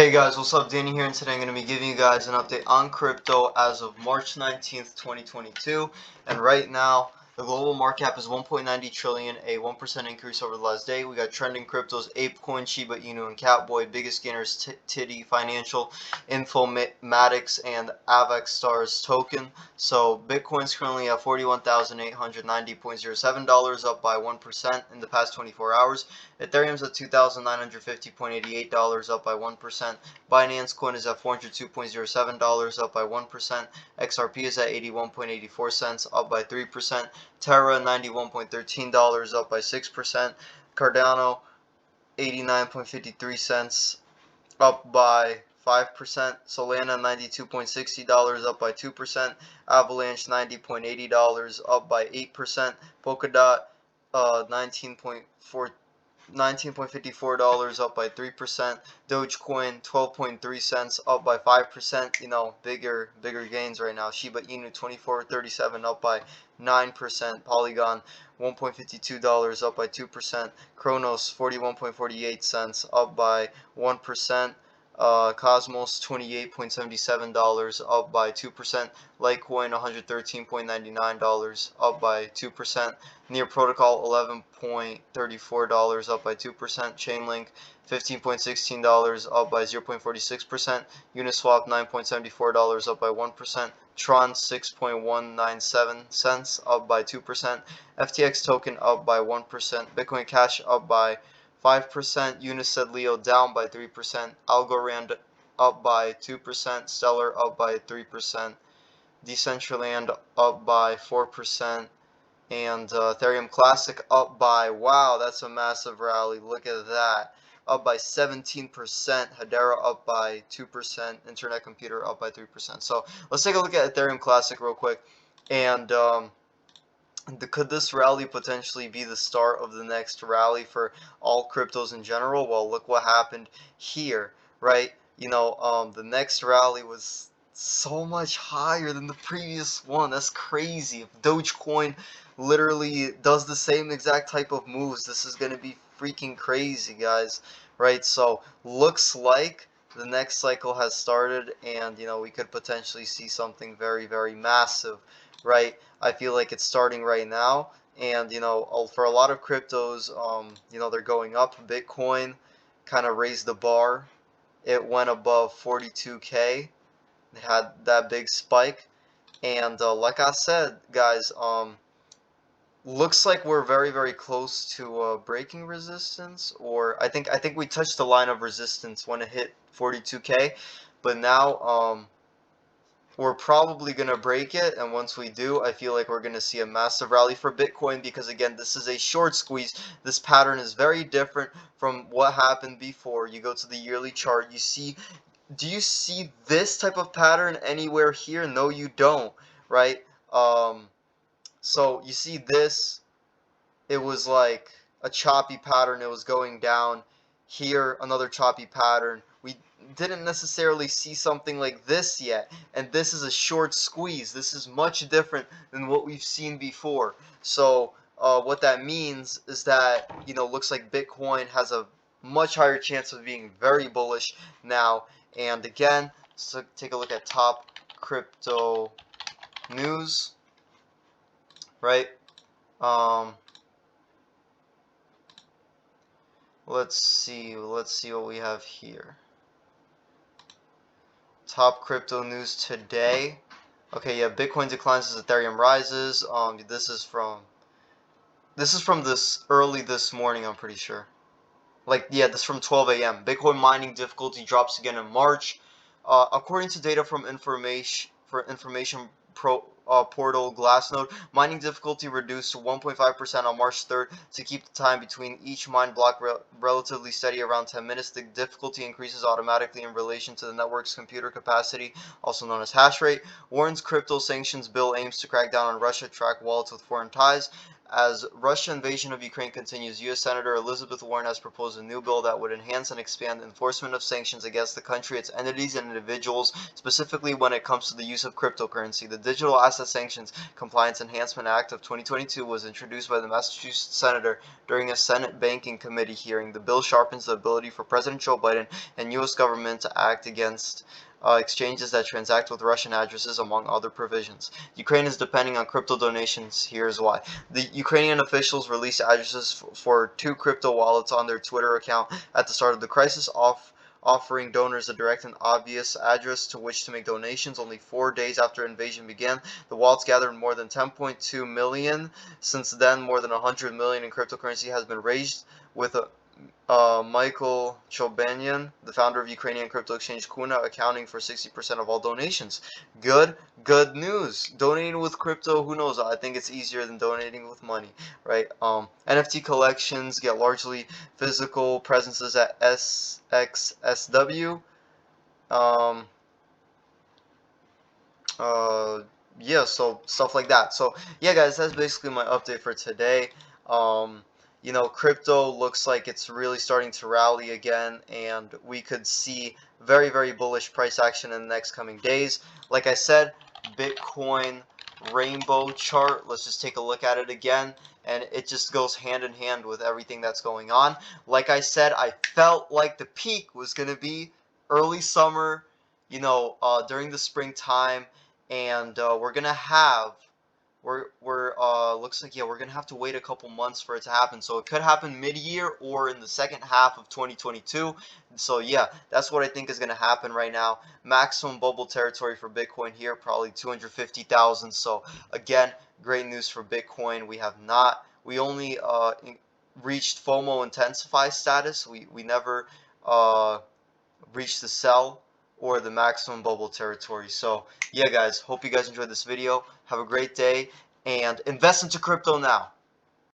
Hey guys, what's up? Danny here, and today I'm going to be giving you guys an update on crypto as of March 19th, 2022. And right now, the global market cap is 1.90 trillion, a 1% increase over the last day. We got trending cryptos, ApeCoin, Shiba Inu, and Catboy. Biggest gainers, Titty Financial, Informatics, and Avex Stars token. So Bitcoin's currently at $41,890.07, up by 1% in the past 24 hours. Ethereum's at $2,950.88, up by 1%. Binance Coin is at $402.07, up by 1%. XRP is at 81.84 cents, up by 3%. Terra $91.13, up by 6%. Cardano 89.53 cents, up by 5%. Solana $92.60, up by 2%. Avalanche $90.80, up by 8%. Polkadot $19.54, up by 3%. Dogecoin 12.3 cents, up by 5%. You know, bigger gains right now. Shiba Inu 24.37, up by 9%. Polygon $1.52, up by 2%. Kronos 41.48 cents, up by 1%. Cosmos $28.77, up by 2%. Litecoin $113.99, up by 2%. Near Protocol $11.34, up by 2%. Chainlink $15.16, up by 0.46%. Uniswap $9.74, up by 1%. Tron 6.197 cents, up by 2%. FTX token up by 1%. Bitcoin Cash up by 5%. Unisat Leo down by 3%. Algorand up by 2%. Stellar up by 3%. Decentraland up by 4%. And Ethereum Classic up by, wow, that's a massive rally. Look at that. Up by 17%. Hedera up by 2%. Internet Computer up by 3%. So let's take a look at Ethereum Classic real quick. And could this rally potentially be the start of the next rally for all cryptos in general? Well, look what happened here, right? You know, the next rally was so much higher than the previous one. That's crazy. If Dogecoin literally does the same exact type of moves, this is going to be freaking crazy, guys, right? So looks like the next cycle has started, and you know, we could potentially see something very, very massive, right? I feel like it's starting right now, and you know, for a lot of cryptos, you know, they're going up. Bitcoin kind of raised the bar. It went above 42K. It had that big spike, and like I said, guys, looks like we're very, very close to breaking resistance, or I think we touched the line of resistance when it hit 42K, but now we're probably going to break it, and once we do, I feel like we're going to see a massive rally for Bitcoin, because again, this is a short squeeze. This pattern is very different from what happened before. You go to the yearly chart, you see, do you see this type of pattern anywhere here? No, you don't, right? So you see this, it was like a choppy pattern, it was going down. Here, another choppy pattern. We didn't necessarily see something like this yet, and this is a short squeeze. This is much different than what we've seen before. So what that means is that, you know, looks like Bitcoin has a much higher chance of being very bullish now. And again, so take a look at top crypto news, right? Let's see what we have here. Top crypto news today. Okay, yeah, Bitcoin declines as Ethereum rises. This is from this early this morning, I'm pretty sure. Like, yeah, this is from 12 a.m. Bitcoin mining difficulty drops again in March. According to data from information portal Glassnode, mining difficulty reduced to 1.5% on March 3rd to keep the time between each mine block relatively steady around 10 minutes. The difficulty increases automatically in relation to the network's computer capacity, also known as hash rate. Warren's crypto sanctions bill aims to crack down on Russia, track wallets with foreign ties. As Russian invasion of Ukraine continues, U.S. Senator Elizabeth Warren has proposed a new bill that would enhance and expand enforcement of sanctions against the country, its entities, and individuals, specifically when it comes to the use of cryptocurrency. The Digital Asset Sanctions Compliance Enhancement Act of 2022 was introduced by the Massachusetts Senator during a Senate Banking Committee hearing. The bill sharpens the ability for President Joe Biden and U.S. government to act against exchanges that transact with Russian addresses, among other provisions. Ukraine is depending on crypto donations. Here's why. The Ukrainian officials released addresses for 2 crypto wallets on their Twitter account at the start of the crisis, offering donors a direct and obvious address to which to make donations. Only 4 days after invasion began, the wallets gathered more than 10.2 million. Since then, more than 100 million in cryptocurrency has been raised, with Michael Chobanyan, the founder of Ukrainian crypto exchange Kuna, accounting for 60% of all donations. Good news. Donating with crypto, who knows? I think it's easier than donating with money, right? NFT collections get largely physical presences at SXSW. Yeah, so stuff like that. So yeah, guys, that's basically my update for today. Crypto looks like it's really starting to rally again, and we could see very, very bullish price action in the next coming days. Like I said, Bitcoin rainbow chart, let's just take a look at it again, and it just goes hand in hand with everything that's going on. Like I said, I felt like the peak was going to be early summer, during the springtime, and we're gonna have looks like, yeah, we're gonna have to wait a couple months for it to happen. So it could happen mid-year or in the second half of 2022. So yeah, that's what I think is gonna happen right now. Maximum bubble territory for Bitcoin here, probably 250,000. So again, great news for Bitcoin. We only reached FOMO intensify status. We never reached the sell or the maximum bubble territory. So yeah, guys, hope you guys enjoyed this video. Have a great day and invest into crypto now.